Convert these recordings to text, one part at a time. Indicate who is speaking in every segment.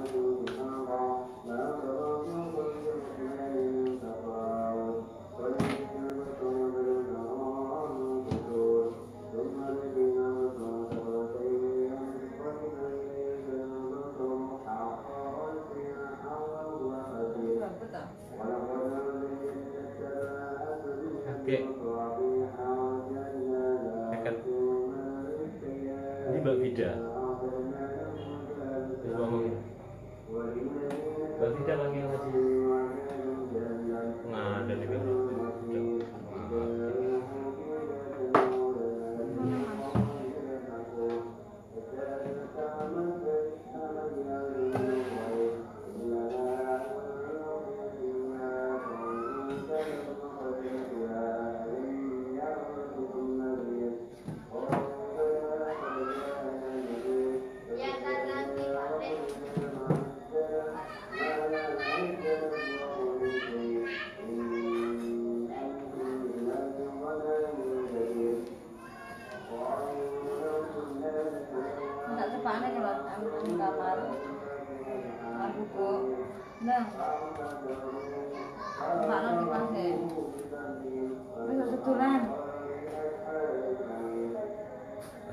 Speaker 1: Oke. Ini Mbak Vida. Mbak Vida lagi ngaji. Nah, dan ini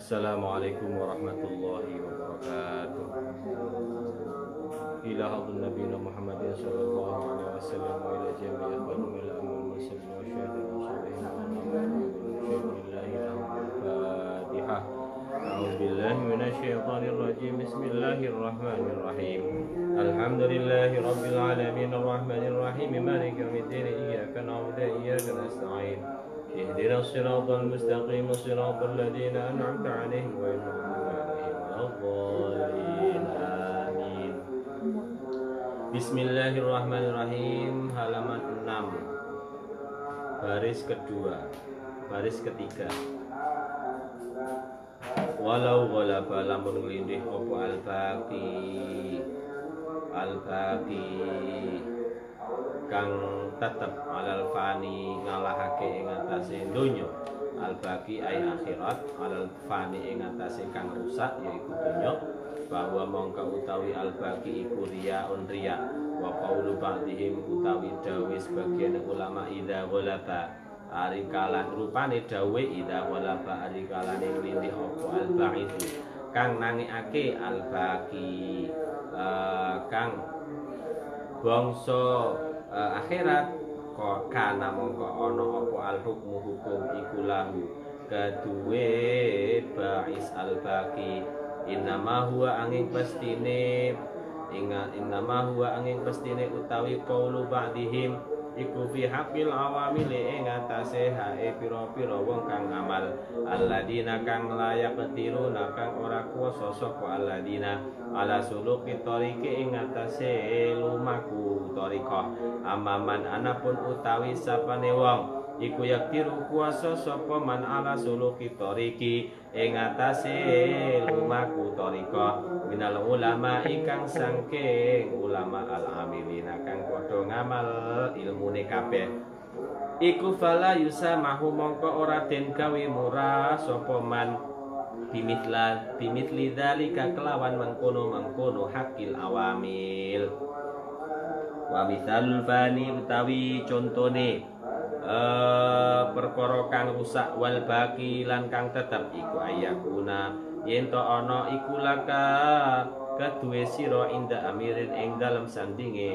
Speaker 1: Assalamualaikum warahmatullahi wabarakatuh. Ila hadun nabiyina Muhammadin sallallahu alaihi wasallam wa ila jami'il qawmil amwal muslimin wa syahidin wa salihin Al-Fatihah. A'udzu billahi minasy syaithanir rajim. Bismillahirrahmanir rahim. Alhamdulillahi rabbil alamin arrahmanir rahim maliki yaumiddin iyyaka na'budu wa iyyaka nasta'in. اهدنا الصراط المستقيم صراط الذين أنعمت عليهم غير المغضوب عليهم ولا الضالين آمين. Bismillahirrahmanirrahim. Halaman 6 baris kedua, baris ketiga. Walau ghalaba lamun nglindih apa al-baqi kang tetep alal fani ngalahake ing atase donya, al-baqi ay akhirat, alal fani ing atase kang rusak yaiku donya, bahwa mongko utawi al-baqi iku riyaun riya, wa qaulu ba'dihim utawi dawe sebagian ulama idza ghalaba arikalan rupane dawe idza ghalaba arikalan nglindih apa al-ba'idu kang nangikake al-baqi kang bangsa akhirat kok kana mongko ana apa al hukmu hukum iku lahu kaduwe ba'is al baqi innama huwa angin pastine innama huwa angin pastine utawi qaulu ba'dihim iku fi haqqil awamil ing atase hae pira-pira wong kang amal alladzina kang layak ketiruna kang ora kuwasa sapa alladzina ala suluki tariqi ing atase lumaku tariqah amaman anapun utawi sapane wong iku yaktiru kuwasa sapa man ala suluki tariqi ing atase lumaku tariqah minal ulama ikang sangking ulama al-amilina kang padha ngamal ilmune kabeh iku fala yusamahu mongko ora den gawe murah sapa man bimitli dzalika kelawan mengkono hakil awamil wa mithalul fani utawi contone perkara kang rusak wal baqi lan kang tetep iku ayakuna yen to ana iku laka kaduwe sira inda amirin ing dalem sandinge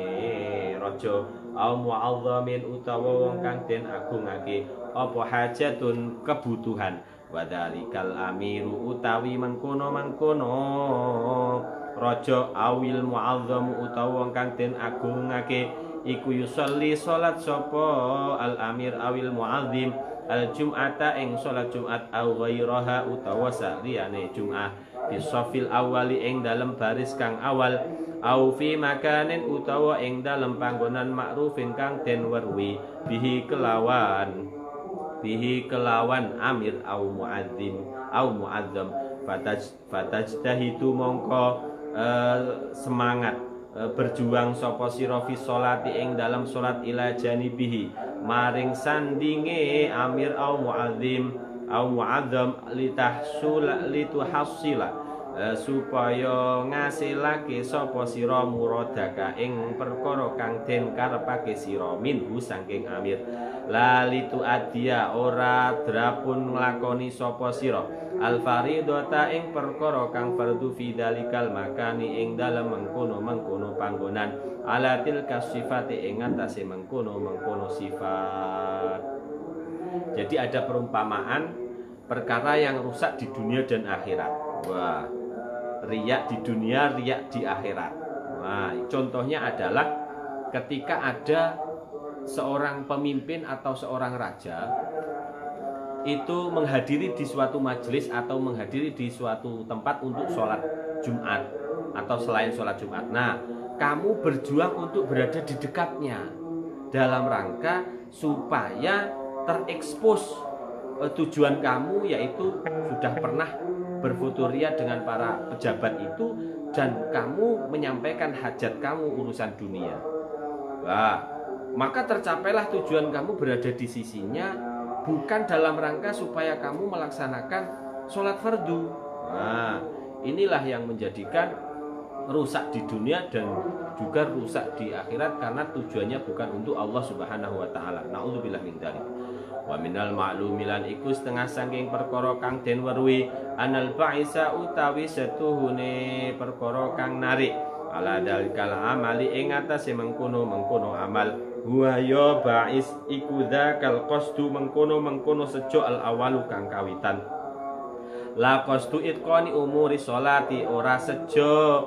Speaker 1: raja au mu'azzamin utawa wong kang den agungake apa hajatun kebutuhan wadzalikal amiru utawi mengkono raja awil mu'azzam utawa wong kang den agungake iku yusolli salat sapa al amir awil mu'azzim al jum'ata ing salat Jumat au ghairaha utawa saliyane Jum'ah bisafil awali ing dalem baris kang awal au fi makanin utawa ing dalem panggonan makrufin kang den weruhi bihi kelawan amir au muazzam fatajtahidu mongko semangat berjuang sapa sira fi sholati ing dalam salat ila janibihi maring sandinge amir au muazzam lituhassila supaya ngasilake sapa sira muradaka ing perkara kang den karepake sira minhu saking amir lalitu adia ora drapun nglakoni sapa sira al faridata ing perkara kang fardhu fi dalikal makani ing dalem mengkono panggonan ala tilka sifati ing atase mengkono sifat. Jadi ada perumpamaan perkara yang rusak di dunia dan akhirat. Wah, riya di dunia, riya di akhirat. Nah, contohnya adalah ketika ada seorang pemimpin atau seorang raja itu menghadiri di suatu majelis atau menghadiri di suatu tempat untuk sholat Jumat atau selain sholat Jumat. Nah, kamu berjuang untuk berada di dekatnya dalam rangka supaya terekspos tujuan kamu, yaitu sudah pernah berfoto ria dengan para pejabat itu dan kamu menyampaikan hajat kamu urusan dunia. Nah, maka tercapailah tujuan kamu berada di sisinya, bukan dalam rangka supaya kamu melaksanakan sholat fardu. Nah, inilah yang menjadikan rusak di dunia dan juga rusak di akhirat karena tujuannya bukan untuk Allah Subhanahu wa taala. Nauzubillah min dzalik. Wa minal ma'lumilan iku setengah saking perkara kang den weruhi anal ba'isa utawi setuhune perkara kang narik ala dalikal amali ing atase mengkono amal huwa ya ba'is iku dzakal qasdu mengkono sejo al awalu kang kawitan la qasdu itqani umuri sholati ora sejo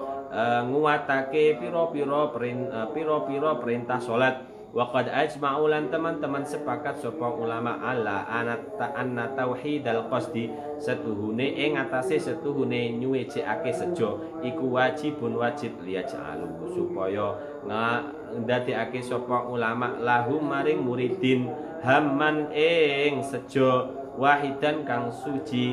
Speaker 1: nguwatake pira-pira perintah salat. Waqad ajma'u lan teman-teman sepakat sapa ulama ala anna tauhidal qasdi setuhune ing atase setuhune nyuwejekake sejo iku wajib liyaj'alu supaya ndadekake sapa ulama lahum maring muridin hamman ing sejo wahidan kang suci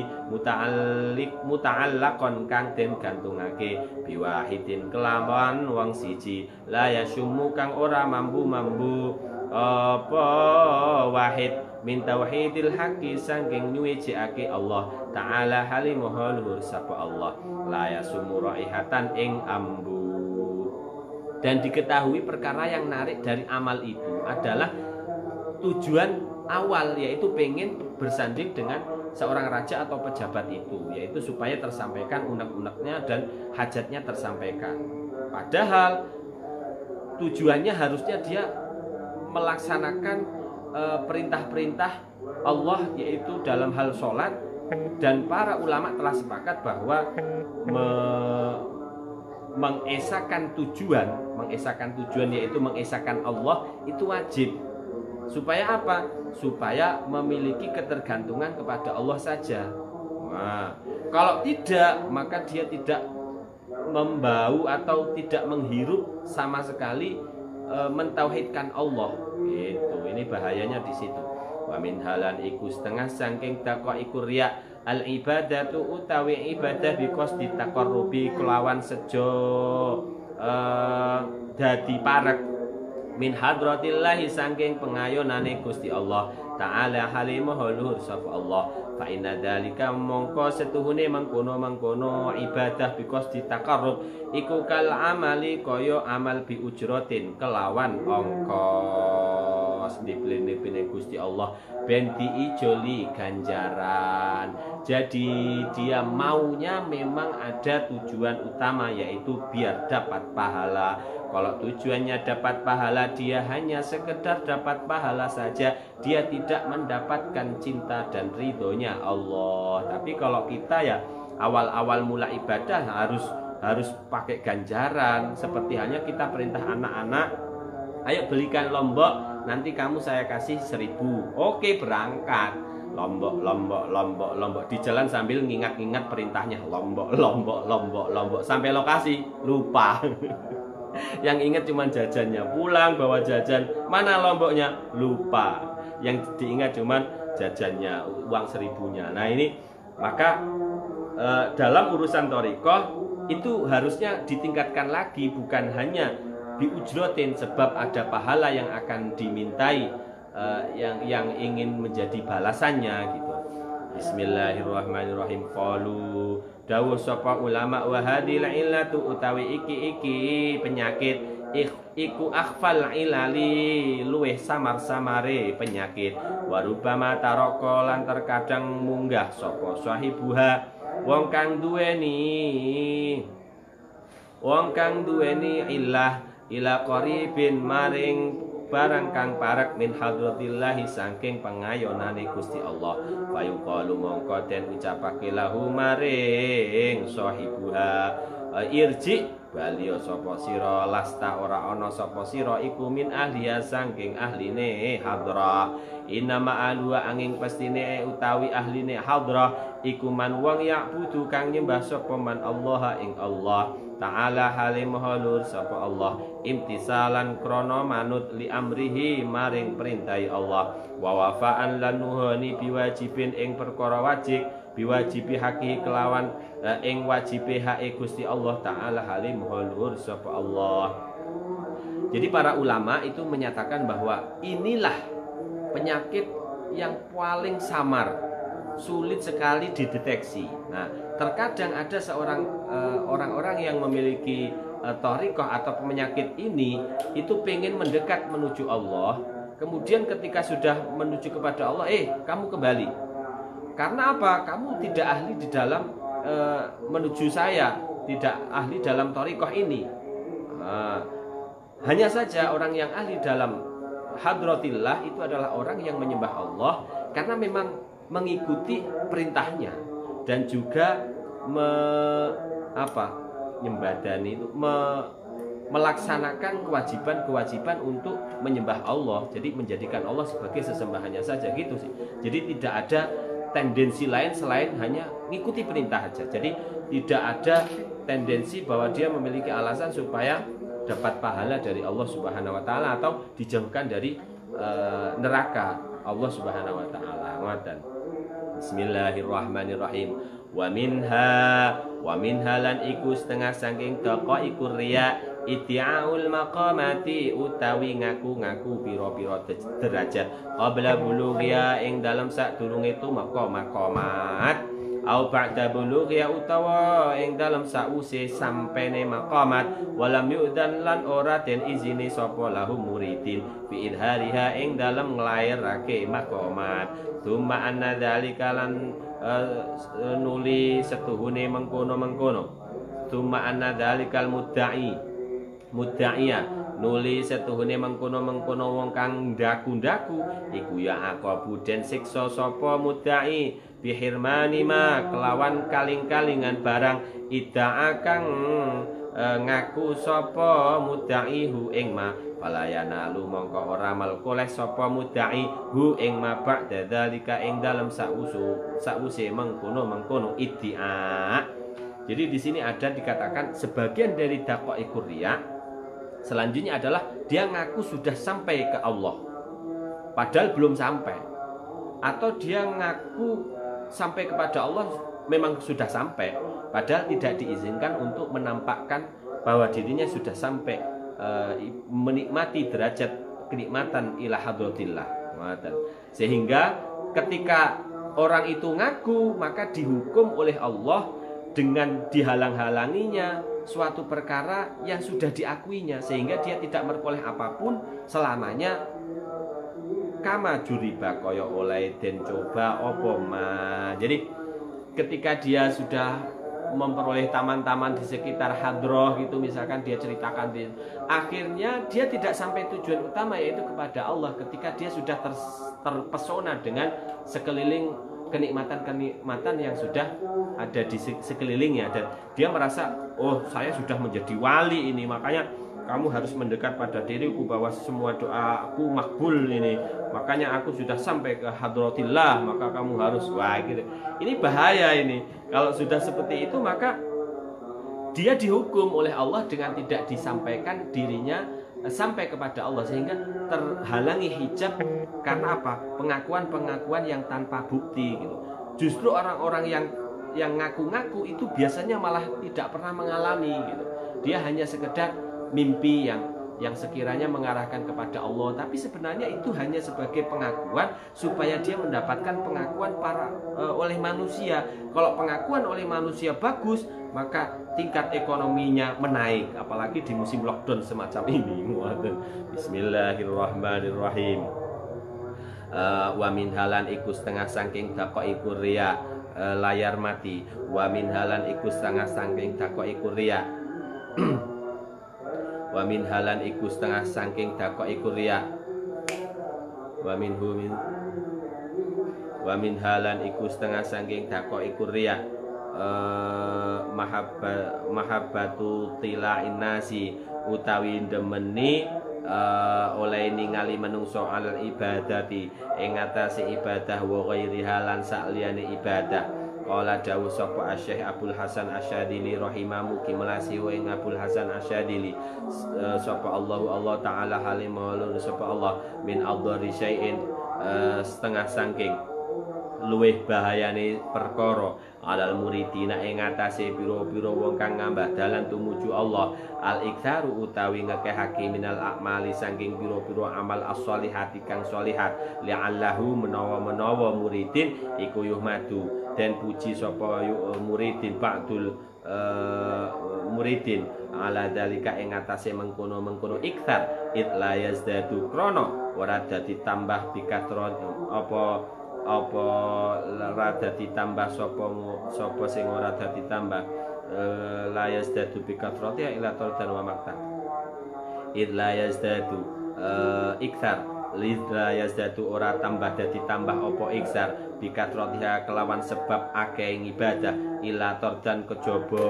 Speaker 1: muta'allaqon kang den gantungake biwahidin kelawan wong siji la yasummu kang ora mambu apa wahid min tauhidil haqqi saking nyuwejekake Allah taala halimuh luhur sapa Allah la yasummu raihatan ing ambu. Dan diketahui perkara yang narik dari amal itu adalah tujuan awal, yaitu pengen bersanding dengan seorang raja atau pejabat itu, yaitu supaya tersampaikan unek-uneknya dan hajatnya tersampaikan. Padahal tujuannya harusnya dia melaksanakan perintah-perintah Allah, yaitu dalam hal sholat. Dan para ulama telah sepakat bahwa mengesahkan tujuan yaitu mengesahkan Allah itu wajib. Supaya apa? Supaya memiliki ketergantungan kepada Allah saja. Nah, kalau tidak, maka dia tidak membau atau tidak menghirup sama sekali mentauhidkan Allah. Itu, ini bahayanya di situ. Wa min halan iku setengah saking takwa iku riya al ibadatu utawi ibadah bikos ditaqarrubi kelawan sejo dadi parek min hadratillahi saking pengayonane Gusti Allah taala halimah luhur sapa Allah fa inna dzalika mongko setuhune mengkono ibadah bikos ditaqarrub iku kal amali kaya amal bi ujratin kelawan ongkos dipline Gusti Allah ben diijoli ganjaran. Jadi dia maunya memang ada tujuan utama, yaitu biar dapat pahala. Kalau tujuannya dapat pahala, dia hanya sekedar dapat pahala saja, dia tidak mendapatkan cinta dan ridhonya Allah. Tapi kalau kita ya awal-awal mula ibadah harus pakai ganjaran. Seperti halnya kita perintah anak-anak, ayo belikan lombok, nanti kamu saya kasih 1000. Oke, berangkat. Lombok di jalan sambil ngingat-ngingat perintahnya. Lombok sampai lokasi lupa. Yang ingat cuma jajannya, pulang bawa jajan, mana lomboknya lupa. Yang diingat cuma jajannya, uang 1000-nya. Nah ini maka dalam urusan thariqah itu harusnya ditingkatkan lagi, bukan hanya biujrotin sebab ada pahala yang akan dimintai, yang ingin menjadi balasannya gitu. Bismillahirrahmanirrahim. Qalu dawuh sapa ulama wa hadil illatu utawi iki penyakit iku akhfal ilali luweh samar-samare penyakit warubama taroko lan terkadang munggah sapa sahibuha wong kang duweni illah ila qaribin maring barang kang parek min hadratillahi saking pengayonane Gusti Allah fayuqalu mongko den ucapake lahu maring sahibuha irji bali sapa sira lasta ora ana sapa sira iku min ahliya saking ahline hadrah inama alwa angin pestine utawi ahline hadrah iku man wong ya'budu kang nyembah sapa man Allah ing Allah ta'ala halim halur sapa Allah imtisalan krono manut li amrihi maring perintahi Allah wa wafaan lan nuhani biwajibin ing perkara wajib biwajibi haki kelawan ing wajibe hake Gusti Allah ta'ala halim halur sapa Allah. Jadi para ulama itu menyatakan bahwa inilah penyakit yang paling samar, sulit sekali dideteksi. Nah, terkadang ada seorang orang-orang yang memiliki thariqah atau penyakit ini itu pengen mendekat menuju Allah. Kemudian ketika sudah menuju kepada Allah, kamu kembali. Karena apa? Kamu tidak ahli di dalam menuju saya, tidak ahli dalam thariqah ini. Hanya saja orang yang ahli dalam hadratillah itu adalah orang yang menyembah Allah karena memang mengikuti perintahnya dan juga nyembadani itu melaksanakan kewajiban-kewajiban untuk menyembah Allah. Jadi menjadikan Allah sebagai sesembahannya saja gitu sih. Jadi tidak ada tendensi lain selain hanya mengikuti perintah saja. Jadi tidak ada tendensi bahwa dia memiliki alasan supaya dapat pahala dari Allah Subhanahu wa taala atau dijauhkan dari neraka Allah Subhanahu wa taala. Bismillahirrahmanirrahim. Wa minha lan iku setengah saking taqwa iku riya iti'aul maqamati utawi ngaku-ngaku pira-pira derajat qabla bulughiya ing dalam sadurunge tumeka maqamat au ba'da bulughiya utawa ing dalam sause sampene maqamat walam yu'dan lan ora den izini sapa lahu muridin fi idhariha ing dalam nglairake maqamat tsumma anna dzalika lan nuli setuhune mengkono-mengkono tsumma anna dzalikal mudda'iya nuli setuhune mengkono-mengkono wong kang ndaku-ndaku iku ya aqabu den siksa sapa mudda'i bihirmani ma kelawan kaling-kalingan barang idda'a kang ngaku sapa mudda'i hu ing ma falayana lu mongko ora melkoleh sapa mudda'i hu ing ma ba'da dzalika ing dalem sause mengkono-mengkono iddia. Jadi di sini ada dikatakan sebagian dari daqaiqur riya. Selanjutnya adalah dia ngaku sudah sampai ke Allah padahal belum sampai, atau dia ngaku sampai kepada Allah memang sudah sampai padahal tidak diizinkan untuk menampakkan bahwa dirinya sudah sampai menikmati derajat kenikmatan ila hadratillah. Sehingga ketika orang itu ngaku maka dihukum oleh Allah dengan dihalang-halanginya suatu perkara yang sudah diakuinya, sehingga dia tidak memperoleh apapun selamanya kama juriba kaya oleh den coba apa ma. Jadi ketika dia sudah memperoleh taman-taman di sekitar hadroh gitu, misalkan dia ceritakan akhirnya dia tidak sampai tujuan utama yaitu kepada Allah ketika dia sudah terpesona dengan sekeliling kenikmatan-kenikmatan yang sudah ada di sekelilingnya dan dia merasa oh saya sudah menjadi wali ini, makanya kamu harus mendekat pada diriku bahwa semua doaku makbul ini, makanya aku sudah sampai ke hadratillah, maka kamu harus gitu. Ini bahaya ini. Kalau sudah seperti itu maka dia dihukum oleh Allah dengan tidak disampaikan dirinya sampai kepada Allah, sehingga terhalangi hijab karena apa? Pengakuan-pengakuan yang tanpa bukti gitu. Justru orang-orang yang ngaku-ngaku itu biasanya malah tidak pernah mengalami gitu. Dia hanya sekedar mimpi yang sekiranya mengarahkan kepada Allah, tapi sebenarnya itu hanya sebagai pengakuan supaya dia mendapatkan pengakuan oleh manusia. Kalau pengakuan oleh manusia bagus, maka tingkat ekonominya menaik, apalagi di musim lockdown semacam ini. Bismillahirrahmanirrahim. Wa min halan iku setengah saking dako iku riya, layar mati. Wa min halan iku setengah saking dako iku riya. Wa min halan iku setengah saking dako iku riya. Wa min halan iku setengah saking dako iku riya. Mahabbatu tila'in nasi, utawi demeni oleh ningali menungso alal ibadati ing atase ibadah wa ghairiha lan sakliyane ibadah. Qala dawuh sapa Syekh Abdul Hasan Asyadili rahimahu kimelasi ing Abdul Hasan Asyadili sapa Allah taala halim maulun sapa Allah min adhari syai'in setengah saking luwih bahayane perkara alal muridina ing atase pira-pira wong kang ngambah dalan tumuju Allah al iktsaru utawi ngekehake minal a'mali saking pira-pira amal as-sholihati kang sholihat li'allahu menawa muridin iku yuhmadu den puji sapa muridin ba'dul muridin ala dalika ing atase mengkono iktsar it la yazdadu krana ora dadi tambah bikatron apa rada ditambah sapa sing ora dadi tambah la yazdadu bikatrati ila tardan wa maktan id la yazdadu iktsar la yazdadu ora tambah dadi tambah apa iksar bikatratiha kelawan sebab akeh ibadah ila tardan kejaba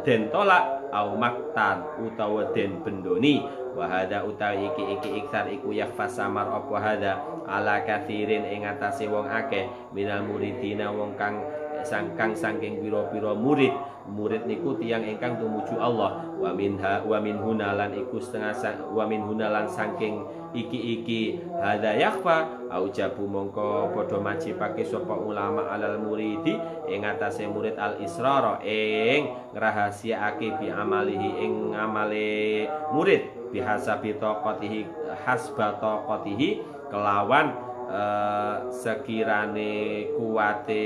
Speaker 1: den tolak au maktan utawa den bendoni. Wahada utawi iki iksar iku yakhfa samar apa hada ala kathirin ing atase wong akeh minal muridina wong kang saking pira-pira murid niku tiyang ingkang tumuju Allah wa min hunalan iku setengah wa min hunalan saking iki hada yakhfa au jabu mongko padha majibake sapa ulama alal muridi ing atase murid al israra ing ngrahasiaake bi amalihi ing amale murid bihasabi taqatihi hasba taqatihi kelawan sekirane kuwate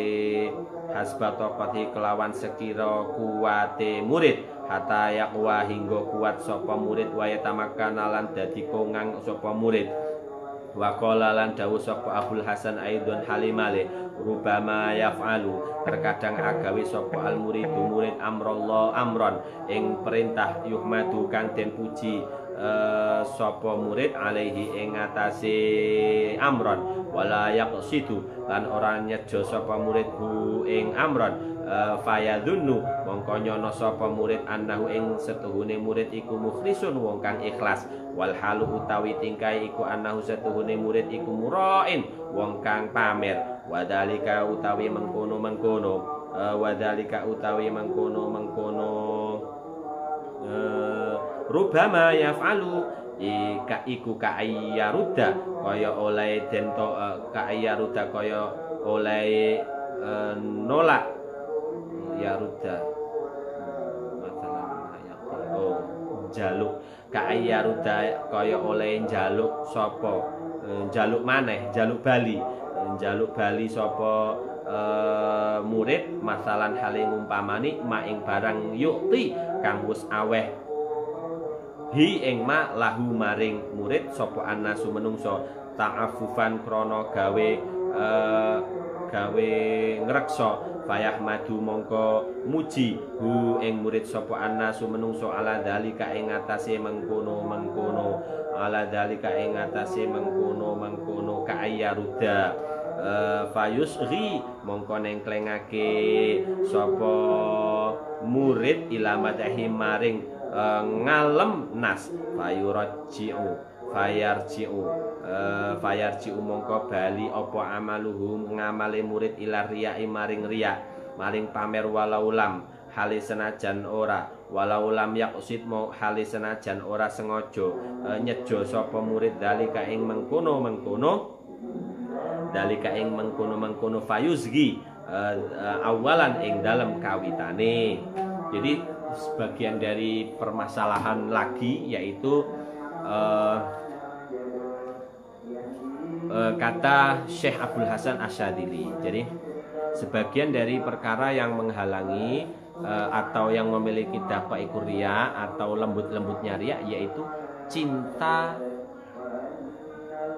Speaker 1: hasba taqatihi kelawan sekira kuwate murid hatta yaqwa hingga kuat sapa murid wa yatamakana lan dadi kongang sapa murid. Wa qala lan dawuh sapa Abdul Hasan aidon halimale rubama yaf'alu terkadang agawe sapa al muridu murid amron ing perintah yuhmadu kang den puji sapa murid alaihi ing atase amron wala yaqsidu lan ora nyejo sapa murid hu ing amron fayadunnu mongko nyono sapa murid annahu ing setuhune murid iku mukhlisun wong kang ikhlas wal halu utawi tingkai iku annahu setuhune murid iku murain wong kang pamer wadalika utawi mengkono rubama yaf'alu iku ka'ayyaruda kaya oleh dento ka'ayyaruda kaya oleh nolak yaruda jaluk ka'ayyaruda kaya oleh jaluk sapa jaluk maneh jaluk bali sapa murid masalan hale ngumpamani ma ing barang yukti kang wis aweh hi ing ma lahu maring murid sapa annasu menungso ta'affufan krana gawe ngreksa fayahmadu mongko muji hu ing murid sapa annasu menungso ala dalika ing atase mengkono ala dalika ing atase mengkono ka'ayyaruda fayusghi mongko nengklengake sapa murid ila madahi maring ngalem nas fayarji'u mongko bali apa amaluhum ngamale murid ila riya'i maring riya maring pamer walaulam hale senajan ora walaulam yaqsid mau hale senajan ora sengaja nyejo sapa murid dalika ing mengkono fayuzgi awalan ing dalem kawitane. Jadi sebagian dari permasalahan lagi, yaitu kata Syekh Abdul Hasan Asyadzili. Jadi sebagian dari perkara yang menghalangi atau yang memiliki dakwah ria atau lembut-lembutnya riya, yaitu cinta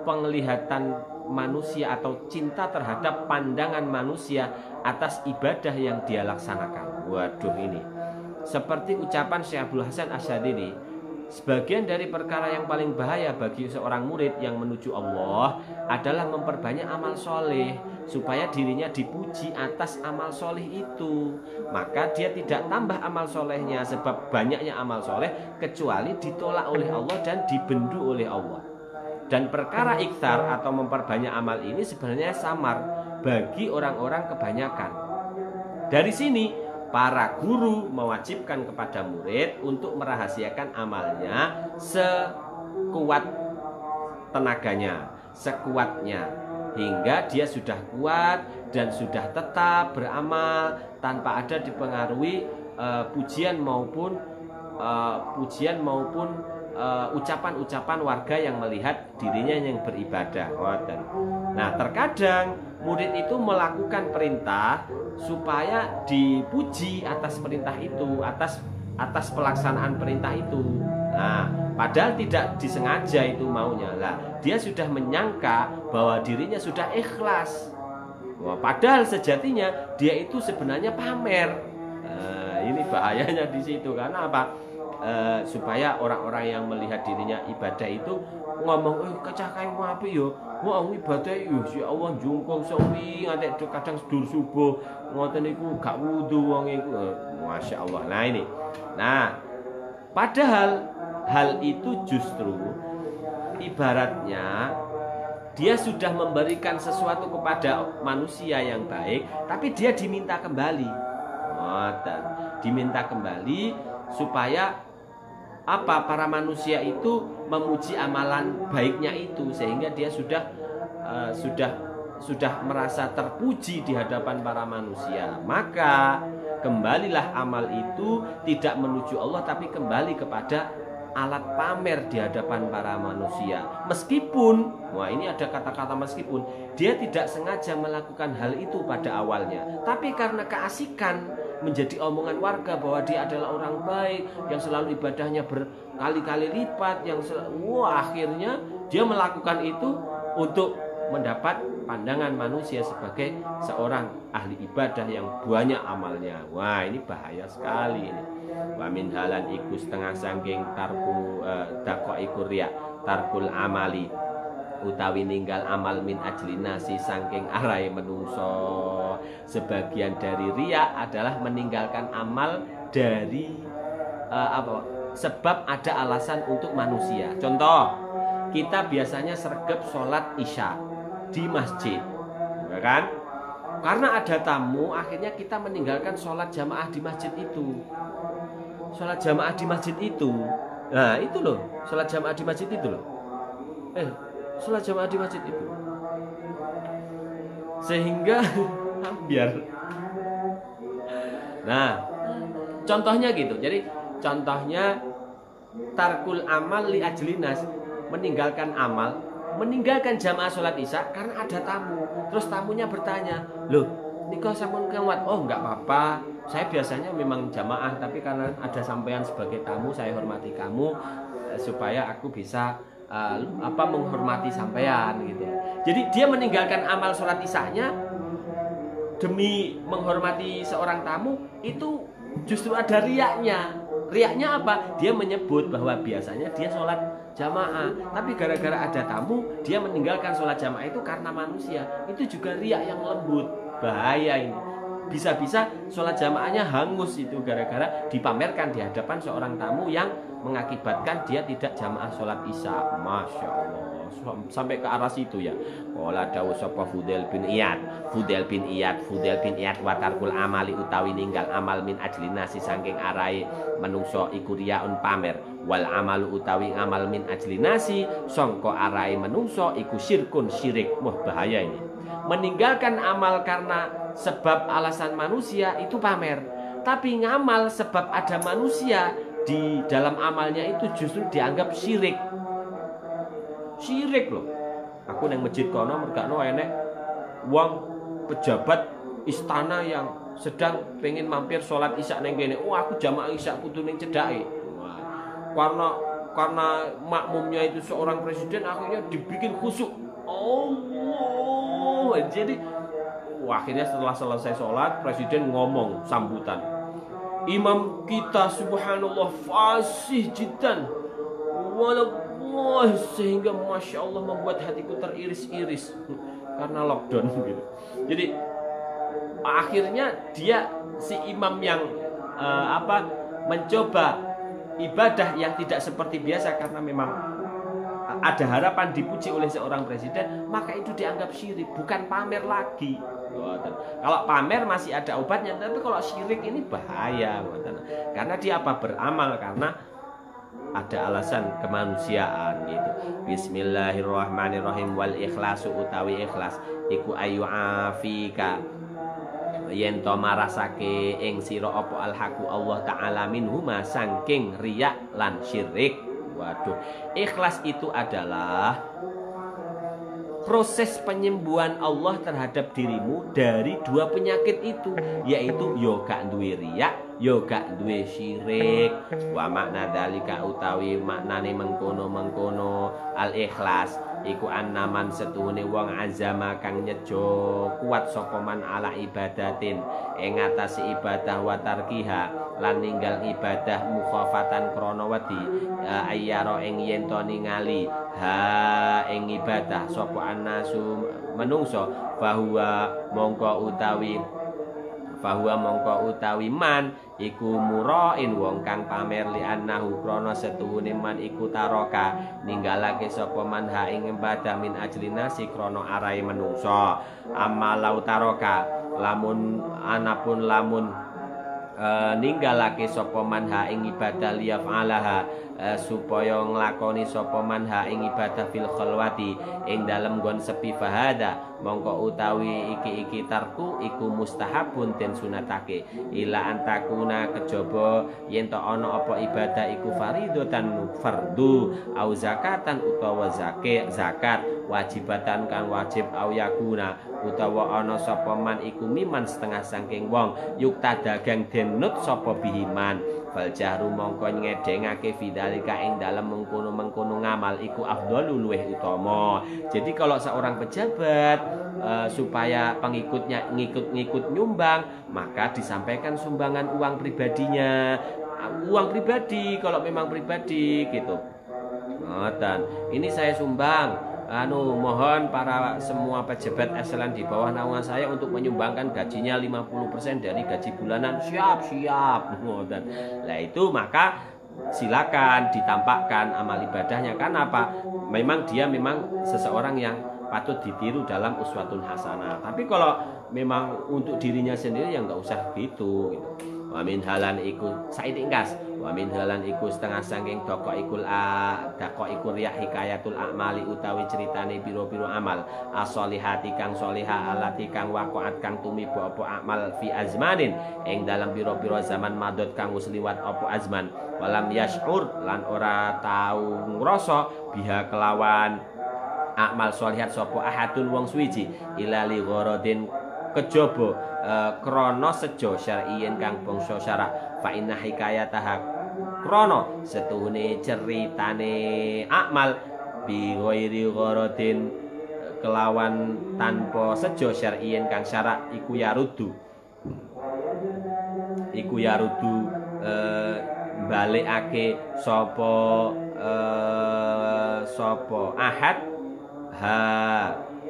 Speaker 1: penglihatan manusia atau cinta terhadap pandangan manusia atas ibadah yang dia laksanakan. Waduh, ini seperti ucapan Syekh Abdul Hasan Asyadzili, sebagian dari perkara yang paling bahaya bagi seorang murid yang menuju Allah adalah memperbanyak amal soleh supaya dirinya dipuji atas amal soleh itu. Maka dia tidak tambah amal solehnya, sebab banyaknya amal soleh kecuali ditolak oleh Allah dan dibendu oleh Allah. Dan perkara ikhtar atau memperbanyak amal ini sebenarnya samar bagi orang-orang kebanyakan. Dari sini para guru mewajibkan kepada murid untuk merahasiakan amalnya sekuat tenaganya, sekuatnya, hingga dia sudah kuat dan sudah tetap beramal tanpa ada dipengaruhi pujian maupun ucapan-ucapan warga yang melihat dirinya yang beribadah. Nah, terkadang murid itu melakukan perintah supaya dipuji atas perintah itu, atas pelaksanaan perintah itu. Nah, padahal tidak disengaja itu maunya. Lah, dia sudah menyangka bahwa dirinya sudah ikhlas. Padahal sejatinya dia itu sebenarnya pamer. Ini bahayanya di situ. Karena apa? Supaya orang-orang yang melihat dirinya ibadah itu ngomong, kacah kayu api yo, wah ibadah yo, si Allah jungkong sewi, ngantek kadang sedur subuh, ngoten niku gak wudu wong iku, masya Allah. Nah ini, padahal hal itu justru ibaratnya dia sudah memberikan sesuatu kepada manusia yang baik, tapi dia diminta kembali, diminta kembali supaya para manusia itu memuji amalan baiknya itu, sehingga dia sudah merasa terpuji di hadapan para manusia. Maka kembalilah amal itu tidak menuju Allah, tapi kembali kepada alat pamer di hadapan para manusia. Meskipun, ini ada kata-kata meskipun, dia tidak sengaja melakukan hal itu pada awalnya, tapi karena keasikan menjadi omongan warga bahwa dia adalah orang baik yang selalu ibadahnya berkali-kali lipat, akhirnya dia melakukan itu untuk mendapat pandangan manusia sebagai seorang ahli ibadah yang banyak amalnya. Wah, ini bahaya sekali ini. Wa min halan iku setengah sangking dakok iku riya tarkul amali utawi ninggal amal min ajli nasi sangking arai menungso. Sebagian dari riya adalah meninggalkan amal dari sebab ada alasan untuk manusia. Contoh, kita biasanya sregep sholat isya di masjid, ya kan? Karena ada tamu, akhirnya kita meninggalkan sholat jamaah di masjid itu. Sholat jamaah di masjid itu, nah itu loh, sholat jamaah di masjid itu loh. Sholat jamaah di masjid itu, sehingga biar. Nah, contohnya gitu. Jadi contohnya tarkul amal li ajlinas, meninggalkan amal, meninggalkan jamaah sholat isya karena ada tamu. Terus tamunya bertanya, loh, niko sampun kawat? Oh, enggak apa-apa. Saya biasanya memang jamaah, tapi karena ada sampean sebagai tamu, saya hormati kamu supaya aku bisa menghormati sampean gitu. Jadi dia meninggalkan amal sholat isyanya demi menghormati seorang tamu, itu justru ada riyaknya. Riyaknya apa? Dia menyebut bahwa biasanya dia sholat jamaah, tapi gara-gara ada tamu dia meninggalkan sholat jamaah itu karena manusia. Itu juga riyak yang lembut. Bahaya ini. Bisa-bisa sholat jamaahnya hangus itu gara-gara dipamerkan di hadapan seorang tamu yang mengakibatkan dia tidak jamaah sholat isya. Masya Allah, sampai ke arah situ ya. Qala dawu sapa Fudail bin Iyad wa tarkul amali utawi ninggal amal min ajli nasi saking arai menungso iku riyaun pamer, wal amalu utawi amal min ajli nasi sangka arai menungso iku syirkun syirik. Wah, bahaya ini. Meninggalkan amal karena sebab alasan manusia itu pamer. Tapi ngamal sebab ada manusia di dalam amalnya itu justru dianggap syirik. Syirik loh. Aku nang masjid kono mergakno enek wong pejabat istana yang sedang pengen mampir sholat isya neng kene. Aku jamaah isya kudu ning cedake. Karena makmumnya itu seorang presiden, akhirnya dibikin khusyuk. Allah. Jadi akhirnya setelah selesai sholat, presiden ngomong sambutan. Imam kita subhanallah fasih jidan. Wallah, sehingga masya Allah membuat hatiku teriris-iris karena lockdown gitu. Jadi akhirnya dia si imam yang mencoba ibadah yang tidak seperti biasa karena memang ada harapan dipuji oleh seorang presiden, maka itu dianggap syirik, bukan pamer lagi. Kalau pamer masih ada obatnya, tapi kalau syirik ini bahaya. Karena dia beramal karena ada alasan kemanusiaan gitu. Bismillahirrahmanirrahim. Wal ikhlasu utawi ikhlas iku ayu afika yen to marasake ing sira apa alhaqu Allah taala minhuma saking riya lan syirik. Waduh, ikhlas itu adalah proses penyembuhan Allah terhadap dirimu dari dua penyakit itu, yaitu yo gak duwe riya, yo gak duwe syirik. Wa makna dalika utawi maknane mengkono-mengkono al ikhlas iku annaman setuhune wong azama kang nyejo kuat sapa man ala ibadatin ing atase ibadah wa tarkiha lan ninggal ibadah mukhafatan krana wedi ayyara ing yen to ningali ha ing ibadah sapa annasu menungso bahwa mongko utawi man iku murain wong kang pamer li annahu krana setuhune man iku taroka ninggalake sapa man ha ing ibadah min ajlina si krana arahe menungso amalau taroka lamun ninggalake sapa man ha ing ibadah liyafalaha supaya nglakoni sapa man ha ing ibadah fil khalwati ing dalem nggon sepi fahada mongko utawi iki tarku iku mustahabun den sunatake ila antakuna kejaba yen to ana apa ibadah iku faridatan fardu au zakatan utawa zakat wajibatan kan wajib au yakuna utawa ana sapa man iku miman setengah saking wong yukta dagang denut sapa bihiman fal jahru mongko ngedengake vidalika ing dalem mengkono ngamal iku afdhalu luweh utama. Jadi kalau seorang pejabat supaya pengikutnya ngikut nyumbang, maka disampaikan sumbangan uang pribadinya, uang pribadi kalau memang pribadi gitu. Dan ini saya sumbang. Mohon para semua pejabat eselon di bawah naungan saya untuk menyumbangkan gajinya 50% dari gaji bulanan. Siap. Nah itu maka silakan ditampakkan amal ibadahnya. Karena apa? Memang dia seseorang yang patut ditiru dalam uswatun hasanah. Tapi kalau memang untuk dirinya sendiri ya nggak usah gitu. Wa min halan iku said ingkas wa min halan iku setengah saking doko iku riya hikayatul a'mali utawi ceritane pira-pira amal as-solihati kang solihah alati kang waqa'at kang tumiba apa amal fi azmanin ing dalam pira-pira zaman madot kang wis liwat apa azman walam yash'ur lan ora tau ngrasa biha kelawan amal solihat sapa ahadun wong suwiji ila li gharadin kejaba krana sejo syar'iyyin kang bangsa syarak fa inna hikayataha krana setuhune ceritane amal bi ghairi gharadin kelawan tanpa sejo syar'iyyin kang syarak iku yarudu balikake sapa ahad ha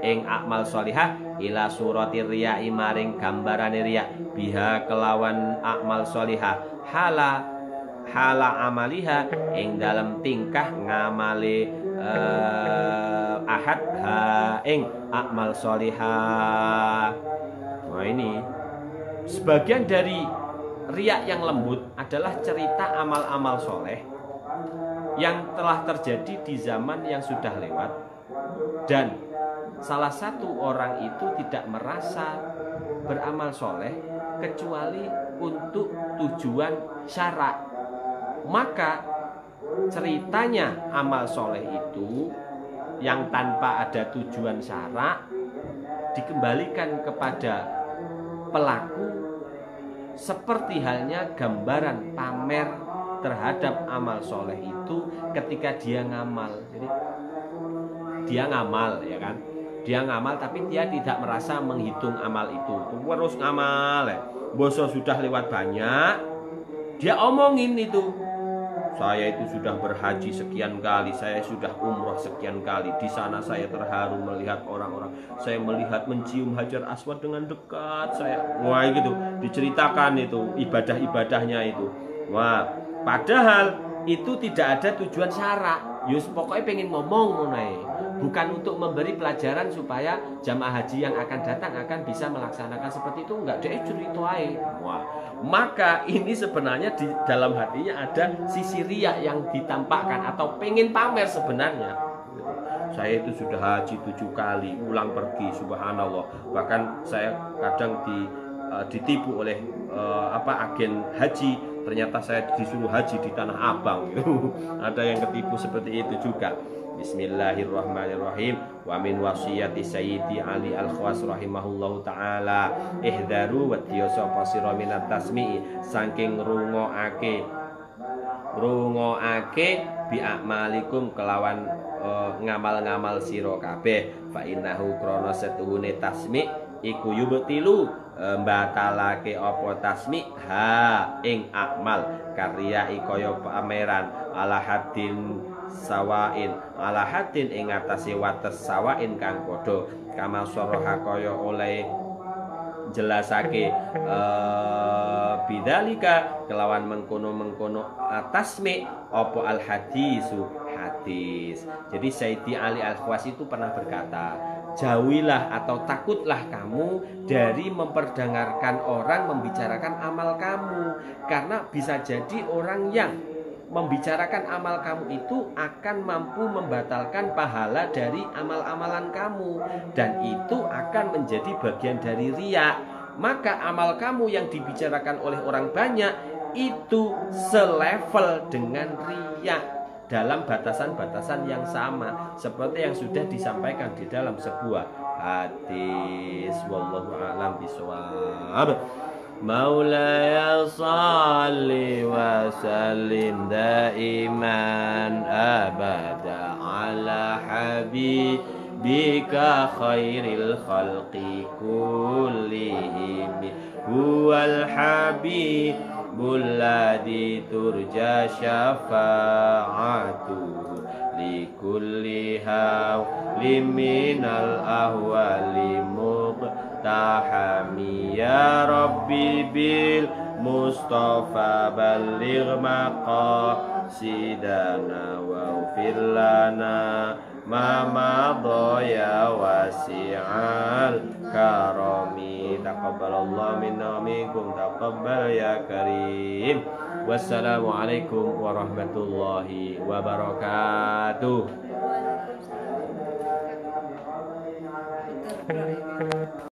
Speaker 1: ing akmal sholihah ila surati riya'i maring gambarane riya biha kelawan akmal sholihah hala amaliha ing dalam tingkah ngamale ahad ha ing akmal sholihah. Nah ini sebagian dari riya yang lembut adalah cerita amal-amal soleh yang telah terjadi di zaman yang sudah lewat, dan salah satu orang itu tidak merasa beramal soleh kecuali
Speaker 2: untuk tujuan syarak. Maka ceritanya amal soleh itu yang tanpa ada tujuan syarak dikembalikan kepada pelaku seperti halnya gambaran pamer terhadap amal soleh itu ketika dia ngamal. Jadi dia ngamal, ya kan? Dia ngamal tapi dia tidak merasa menghitung amal itu. Terus ngamal ya. Boso sudah lewat banyak, dia omongin itu. Saya itu sudah berhaji sekian kali, saya sudah umroh sekian kali. Di sana saya terharu melihat orang-orang. Saya melihat mencium Hajar Aswad dengan dekat. Wah gitu, diceritakan itu ibadah-ibadahnya itu. Wah, padahal itu tidak ada tujuan syarak. Yus pokoknya pengen ngomong mengenai, bukan untuk memberi pelajaran supaya jamaah haji yang akan datang akan bisa melaksanakan seperti itu. Enggak, dia cerita aja. Wah, maka ini sebenarnya di dalam hatinya ada sisi riya yang ditampakkan atau pengen pamer sebenarnya. Saya itu sudah haji 7 kali, pulang pergi, subhanallah. Bahkan saya kadang ditipu oleh agen haji. Ternyata saya disuruh haji di Tanah Abang gitu. Ada yang ketipu seperti itu juga. Bismillahirrahmanirrahim. Wa min wasiyati Sayyidi Ali Al-Khawas rahimahullahu taala ihdaru wa tiyoso pasira minat tasmi'i, saking rungoake bi akmalikum kelawan ngamal-ngamal sira kabeh. Fa innahu krana setuhune tasmi' iku yubtilu batalake apa tasmi ha ing akmal karya ikaya pameran ala hadin sawain ing atase wates sawain kang padha kama soroha kaya oleh jelasake bidzalika kelawan mengkono-mengkono tasmi apa al hadisu hadis. Jadi Sayyidi Ali Al-Khawas itu pernah berkata, jauhilah atau takutlah kamu dari memperdengarkan orang membicarakan amal kamu, karena bisa jadi orang yang membicarakan amal kamu itu akan mampu membatalkan pahala dari amal-amalan kamu, dan itu akan menjadi bagian dari riya. Maka amal kamu yang dibicarakan oleh orang banyak itu selevel dengan riya dalam batasan-batasan yang sama seperti yang sudah disampaikan di dalam sebuah hadis. Wallahu a'lam bishawab. Maulaya salli wa sallim daiman abada ala habibika khairil khalqi kullihim huwal habibul ladzi turja syafa'atuhu likulli hawlim minal ahwali muqtahami ya rabbi bil mustafa balligh maqasidana waghfir lana ma madha ya wasi'al karami taqabbalallahu minna wa minkum taqabbal ya karim. Wassalamualaikum warahmatullahi wabarakatuh.